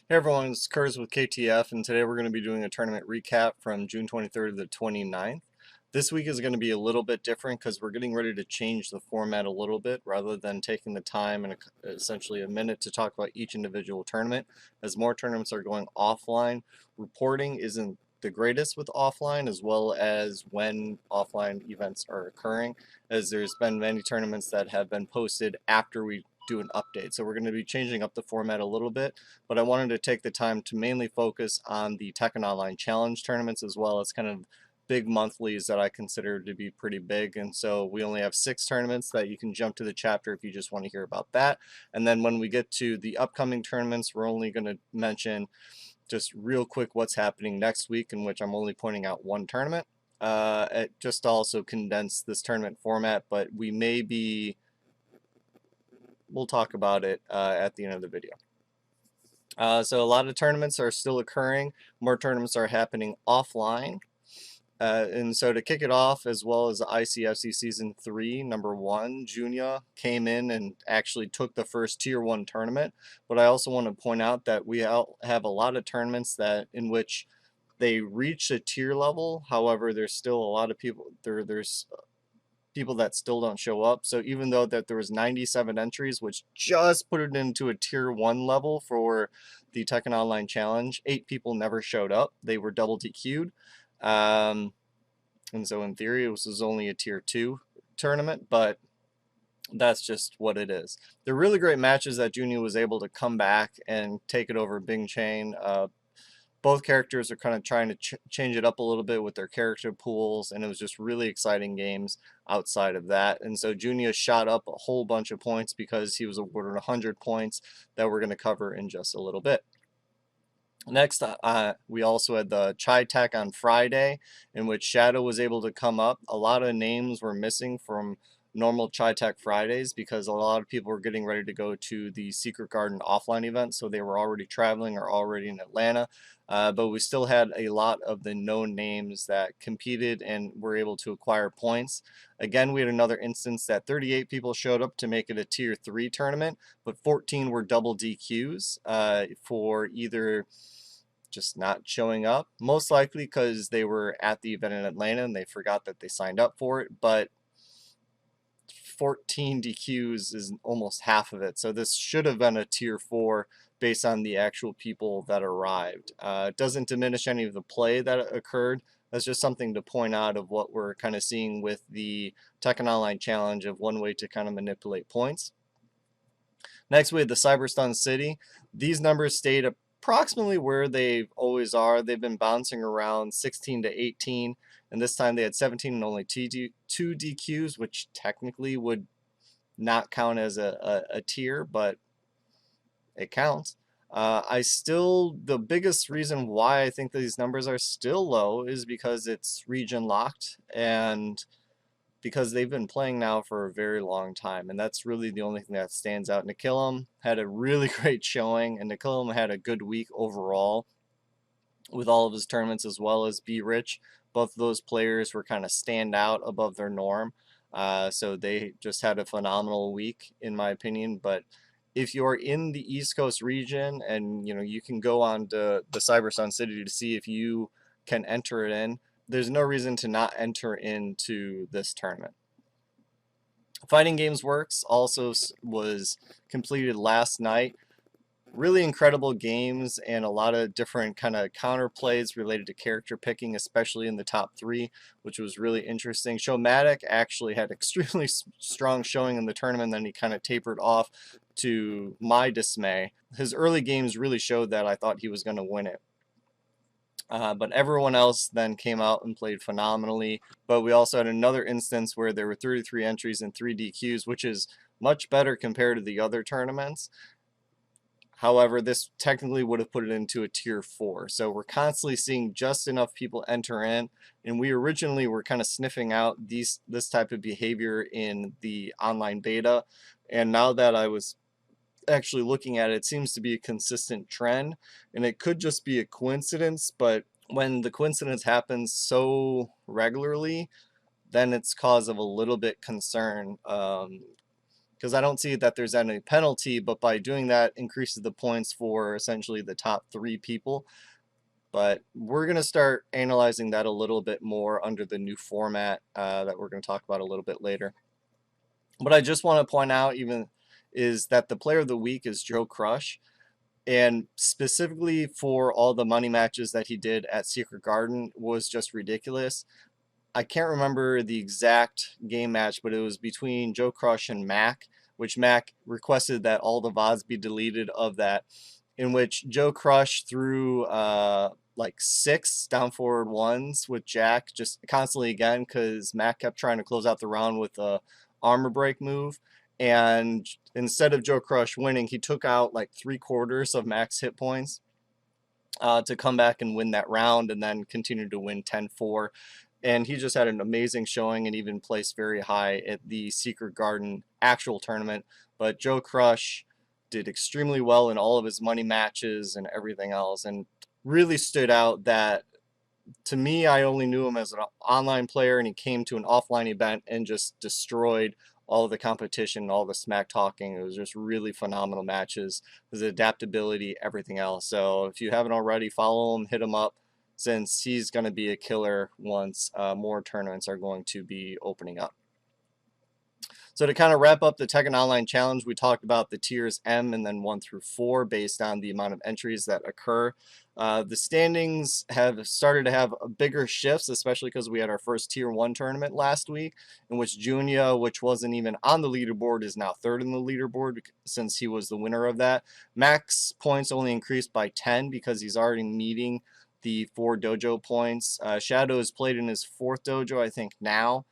Hey everyone, it's Kurz with KTF, and today we're going to be doing a tournament recap from June 23rd to the 29th. This week is going to be a little bit different because we're getting ready to change the format a little bit rather than taking the time and essentially a minute to talk about each individual tournament. As more tournaments are going offline, reporting isn't the greatest with offline, as well as when offline events are occurring, as there's been many tournaments that have been posted after we do an update. So we're going to be changing up the format a little bit, but I wanted to take the time to mainly focus on the Tekken Online Challenge tournaments, as well as kind of big monthlies that I consider to be pretty big. And so we only have 6 tournaments that you can jump to the chapter if you just want to hear about that. And then when we get to the upcoming tournaments, we're only going to mention just real quick what's happening next week, in which I'm only pointing out one tournament. It just also condense this tournament format, but we'll talk about it at the end of the video. So a lot of tournaments are still occurring. More tournaments are happening offline. And so to kick it off, as well as ICFC Season 3, Number 1, Junia came in and actually took the first Tier 1 tournament. But I also want to point out that we have a lot of tournaments in which they reach a tier level. However, there's still a lot of people, there's people that still don't show up. So even though that there was 97 entries, which just put it into a tier 1 level for the Tekken Online Challenge, 8 people never showed up. They were double DQ'd. And so in theory, this is only a tier 2 tournament, but that's just what it is. They're really great matches that Junia was able to come back and take it over Bing Chain. Both characters are kind of trying to change it up a little bit with their character pools, and it was just really exciting games outside of that. And so Junia shot up a whole bunch of points because he was awarded 100 points that we're going to cover in just a little bit. Next, we also had the ChiTek on Friday, in which Shadow was able to come up. A lot of names were missing from normal ChiTek Fridays because a lot of people were getting ready to go to the Secret Garden offline event, so they were already traveling or already in Atlanta. But we still had a lot of the known names that competed and were able to acquire points. Again, we had another instance that 38 people showed up to make it a Tier 3 tournament, but 14 were double DQs for either just not showing up, most likely because they were at the event in Atlanta and they forgot that they signed up for it. But 14 DQs is almost half of it, so this should have been a tier 4 based on the actual people that arrived. It doesn't diminish any of the play that occurred. That's just something to point out of what we're kind of seeing with the Tekken Online Challenge, of one way to kind of manipulate points. Next, we had the Cyberstun City. These numbers stayed approximately where they always are. They've been bouncing around 16 to 18, and this time they had 17 and only 2 DQs, which technically would not count as a tier, but it counts. The biggest reason why I think these numbers are still low is because it's region locked, and because they've been playing now for a very long time, and that's really the only thing that stands out. Nikillum had a really great showing, and Nikillum had a good week overall with all of his tournaments, as well as Be Rich. Both of those players were kind of stand out above their norm, so they just had a phenomenal week, in my opinion. But if you're in the East Coast region, and you can go on to the Cyberstun City to see if you can enter it in, there's no reason to not enter into this tournament. Fighting Gameworks also was completed last night. Really incredible games and a lot of different kind of counter plays related to character picking, especially in the top 3, which was really interesting. Showmatic actually had extremely strong showing in the tournament, then he kind of tapered off, to my dismay. His early games really showed that I thought he was going to win it. But everyone else then came out and played phenomenally. But we also had another instance where there were 33 entries and 3 DQs, which is much better compared to the other tournaments. However, this technically would have put it into a tier 4. So we're constantly seeing just enough people enter in. And we originally were kind of sniffing out this type of behavior in the online beta. And now that I was actually looking at it, it seems to be a consistent trend, and it could just be a coincidence, but when the coincidence happens so regularly, then it's cause of a little bit concern. because I don't see that there's any penalty, but by doing that increases the points for essentially the top 3 people. But we're going to start analyzing that a little bit more under the new format that we're going to talk about a little bit later. But I just want to point out even is that the player of the week is Joe Crush. And specifically for all the money matches that he did at Secret Garden was just ridiculous. I can't remember the exact game match, but it was between Joe Crush and Mac, which Mac requested that all the VODs be deleted of that, in which Joe Crush threw like 6 down forward ones with Jack just constantly again because Mac kept trying to close out the round with a armor break move. And instead of Joe Crush winning, he took out like 3/4 of Mac's hit points to come back and win that round and then continue to win 10-4. And he just had an amazing showing and even placed very high at the Secret Garden actual tournament. But Joe Crush did extremely well in all of his money matches and everything else, and really stood out that to me, I only knew him as an online player, and he came to an offline event and just destroyed all of the competition, all the smack talking. It was just really phenomenal matches. His adaptability, everything else. So if you haven't already, follow him, hit him up, since he's going to be a killer once more tournaments are going to be opening up. So to kind of wrap up the Tekken Online Challenge, we talked about the tiers M and then 1 through 4 based on the amount of entries that occur. The standings have started to have bigger shifts, especially because we had our first tier 1 tournament last week, in which Junia, which wasn't even on the leaderboard, is now 3rd in the leaderboard since he was the winner of that. Max points only increased by 10 because he's already meeting the 4 dojo points. Shadow has played in his 4th dojo, I think, now,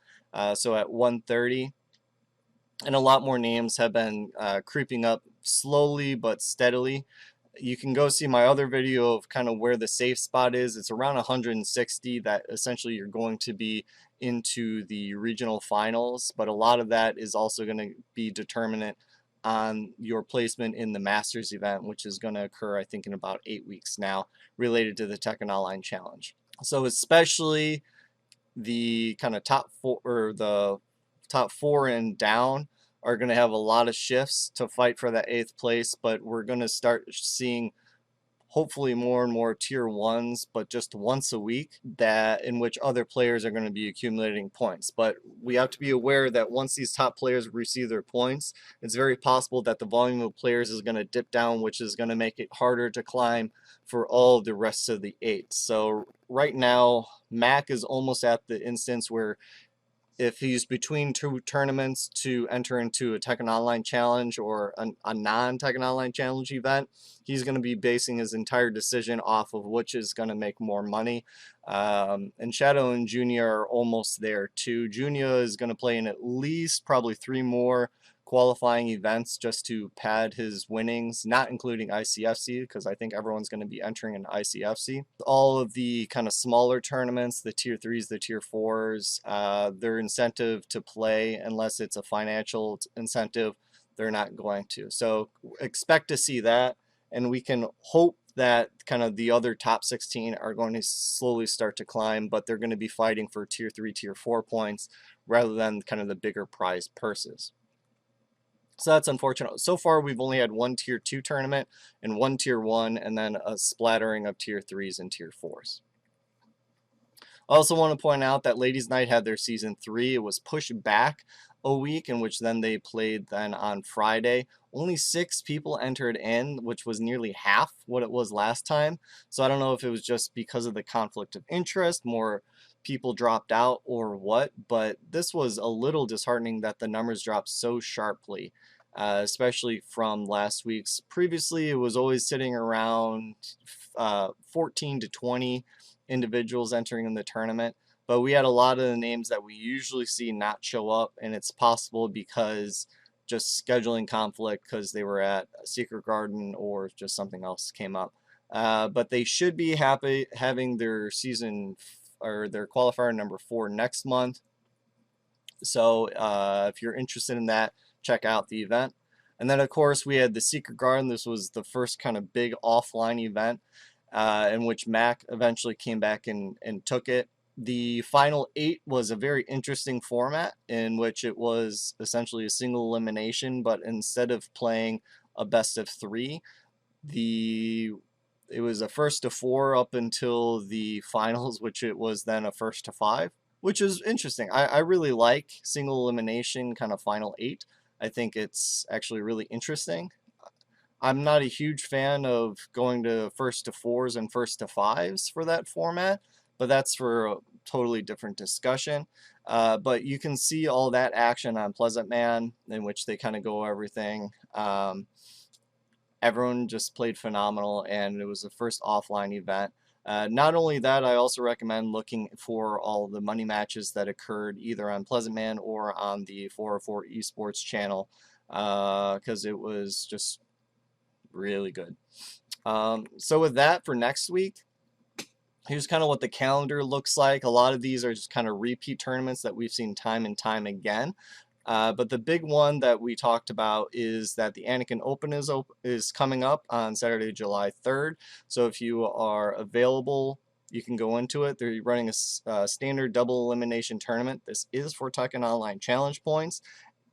so at 130. And a lot more names have been creeping up slowly but steadily. You can go see my other video of kind of where the safe spot is. It's around 160 that essentially you're going to be into the regional finals, but a lot of that is also going to be determinant on your placement in the Masters event, which is going to occur, I think, in about 8 weeks now, related to the Tekken Online Challenge. So especially the kind of top 4 or the top 4 and down are going to have a lot of shifts to fight for that 8th place, but we're going to start seeing hopefully more and more tier 1s, but just once a week, that in which other players are going to be accumulating points. But we have to be aware that once these top players receive their points, it's very possible that the volume of players is going to dip down, which is going to make it harder to climb for all the rest of the 8. So right now, Mac is almost at the instance where if he's between 2 tournaments to enter into a Tekken Online Challenge or a non-Tekken Online Challenge event, he's going to be basing his entire decision off of which is going to make more money. And Shadow and Junia are almost there too. Junia is going to play in at least probably 3 more qualifying events just to pad his winnings, not including ICFC, because I think everyone's going to be entering an ICFC. All of the kind of smaller tournaments, the tier 3s, the tier 4s, their incentive to play, unless it's a financial incentive, they're not going to. So expect to see that, and we can hope that kind of the other top 16 are going to slowly start to climb, but they're going to be fighting for tier 3, tier 4 points rather than kind of the bigger prize purses. So that's unfortunate. So far, we've only had 1 tier 2 tournament and 1 tier 1, and then a splattering of tier 3s and tier 4s. I also want to point out that Ladies Night had their season 3. It was pushed back a week, in which then they played then on Friday. Only 6 people entered in, which was nearly half what it was last time. So I don't know if it was just because of the conflict of interest, more people dropped out or what, but this was a little disheartening that the numbers dropped so sharply, especially from last week's. Previously, it was always sitting around 14 to 20 individuals entering in the tournament, but we had a lot of the names that we usually see not show up, and it's possible because just scheduling conflict because they were at Secret Garden or just something else came up. But they should be happy having their season or their qualifier number 4 next month. So if you're interested in that, check out the event. And then of course we had the Secret Garden. This was the first kind of big offline event in which Mac eventually came back and took it. The final 8 was a very interesting format in which it was essentially a single elimination, but instead of playing a best of 3, it was a first to 4 up until the finals, which it was then a first to 5, which is interesting. I really like single elimination kind of final 8. I think it's actually really interesting. I'm not a huge fan of going to first to 4s and first to 5s for that format, but that's for a totally different discussion. But you can see all that action on Pleasant Man, in which they kind of go everything. Everyone just played phenomenal, and it was the first offline event. Not only that, I also recommend looking for all the money matches that occurred either on Pleasant Man or on the 404 Esports channel, because it was just really good. So with that, for next week, here's kind of what the calendar looks like. A lot of these are just kind of repeat tournaments that we've seen time and time again. But the big one that we talked about is that the Anakin Open is coming up on Saturday, July 3rd. So if you are available, you can go into it. They're running a standard double elimination tournament. This is for Tekken Online Challenge points,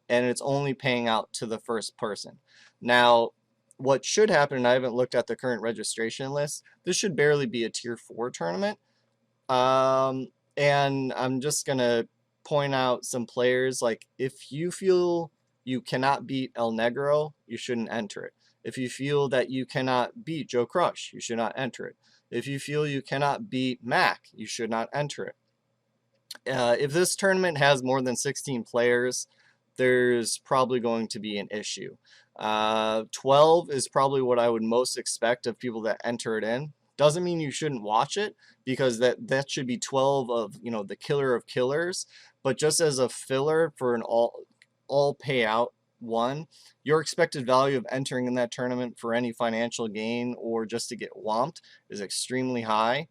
and it's only paying out to the first person. Now, what should happen, and I haven't looked at the current registration list, this should barely be a Tier 4 tournament. And I'm just going to point out some players. Like, if you feel you cannot beat El Negro, you shouldn't enter it. If you feel that you cannot beat Joe Crush, you should not enter it. If you feel you cannot beat Mac, you should not enter it. If this tournament has more than 16 players, there's probably going to be an issue. 12 is probably what I would most expect of people that enter it in. Doesn't mean you shouldn't watch it, because that should be 12 of, you know, the killer of killers. But just as a filler for an all payout one, your expected value of entering in that tournament for any financial gain or just to get whomped is extremely high.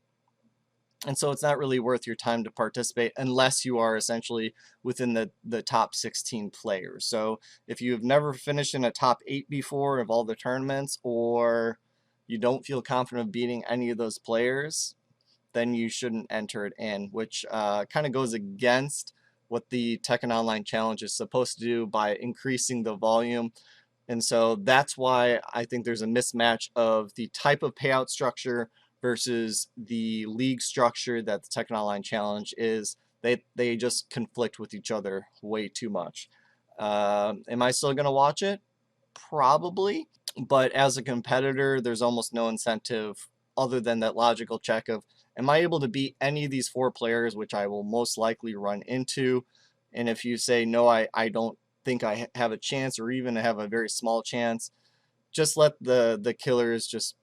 And so it's not really worth your time to participate unless you are essentially within the top 16 players. So if you've never finished in a top 8 before of all the tournaments, or you don't feel confident of beating any of those players, then you shouldn't enter it in, which kind of goes against what the Tekken Online Challenge is supposed to do by increasing the volume. And so that's why I think there's a mismatch of the type of payout structure versus the league structure that the Tekken Online Challenge is. They just conflict with each other way too much. Am I still going to watch it? Probably. But as a competitor, there's almost no incentive other than that logical check of, am I able to beat any of these 4 players, which I will most likely run into? And if you say, no, I don't think I have a chance, or even have a very small chance, just let the killers just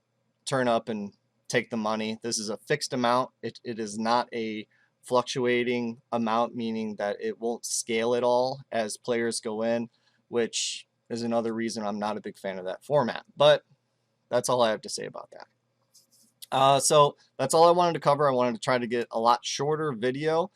turn up and take the money. This is a fixed amount. It is not a fluctuating amount, meaning that it won't scale at all as players go in, which is another reason I'm not a big fan of that format. But that's all I have to say about that. So that's all I wanted to cover. I wanted to try to get a lot shorter video,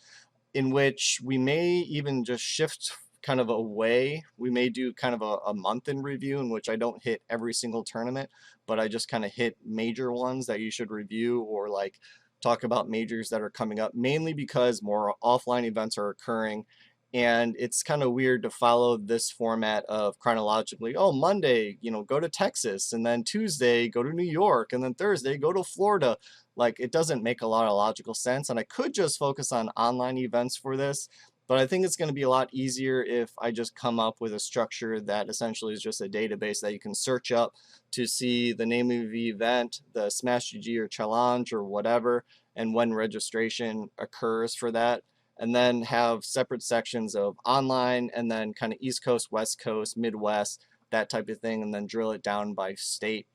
in which we may even just shift kind of away. We may do kind of a month in review, in which I don't hit every single tournament, but I just kind of hit major ones that you should review, or like talk about majors that are coming up, mainly because more offline events are occurring. And it's kind of weird to follow this format of chronologically, oh, Monday, you know, go to Texas, and then Tuesday, go to New York, and then Thursday, go to Florida. Like, it doesn't make a lot of logical sense. And I could just focus on online events for this, but I think it's going to be a lot easier if I just come up with a structure that essentially is just a database that you can search up to see the name of the event, the Smash GG or challenge or whatever, and when registration occurs for that. And then have separate sections of online, and then kind of East Coast, West Coast, Midwest, that type of thing, and then drill it down by state,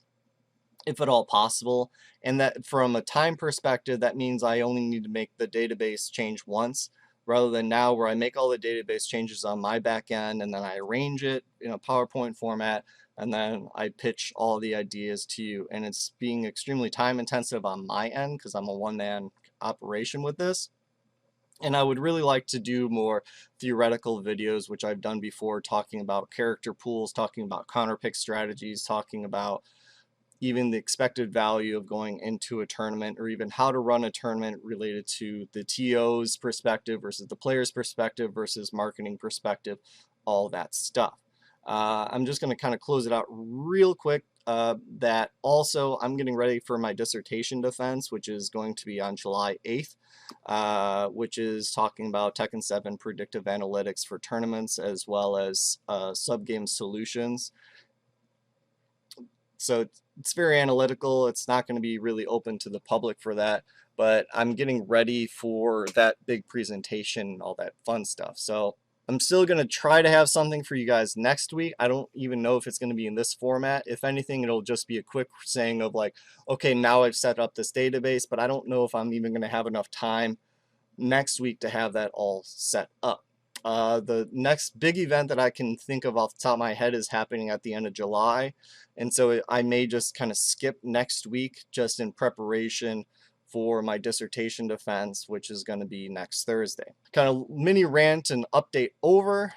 if at all possible. And that from a time perspective, that means I only need to make the database change once, rather than now where I make all the database changes on my back end, and then I arrange it in a PowerPoint format, and then I pitch all the ideas to you. And it's being extremely time intensive on my end, because I'm a one-man operation with this. And I would really like to do more theoretical videos, which I've done before, talking about character pools, talking about counter pick strategies, talking about even the expected value of going into a tournament, or even how to run a tournament related to the TO's perspective versus the player's perspective versus marketing perspective, all that stuff. I'm just going to kind of close it out real quick. That also, I'm getting ready for my dissertation defense, which is going to be on July 8th, which is talking about Tekken 7 predictive analytics for tournaments, as well as sub-game solutions. So it's very analytical. It's not going to be really open to the public for that, but I'm getting ready for that big presentation, all that fun stuff. So I'm still going to try to have something for you guys next week. I don't even know if it's going to be in this format. If anything, it'll just be a quick saying of like, okay, now I've set up this database, but I don't know if I'm even going to have enough time next week to have that all set up. The next big event that I can think of off the top of my head is happening at the end of July. And so I may just kind of skip next week just in preparation for my dissertation defense, which is going to be next Thursday. Kind of mini rant and update over.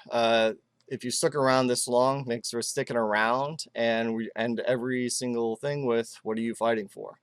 If you stuck around this long, thanks for sticking around. And we end every single thing with, what are you fighting for?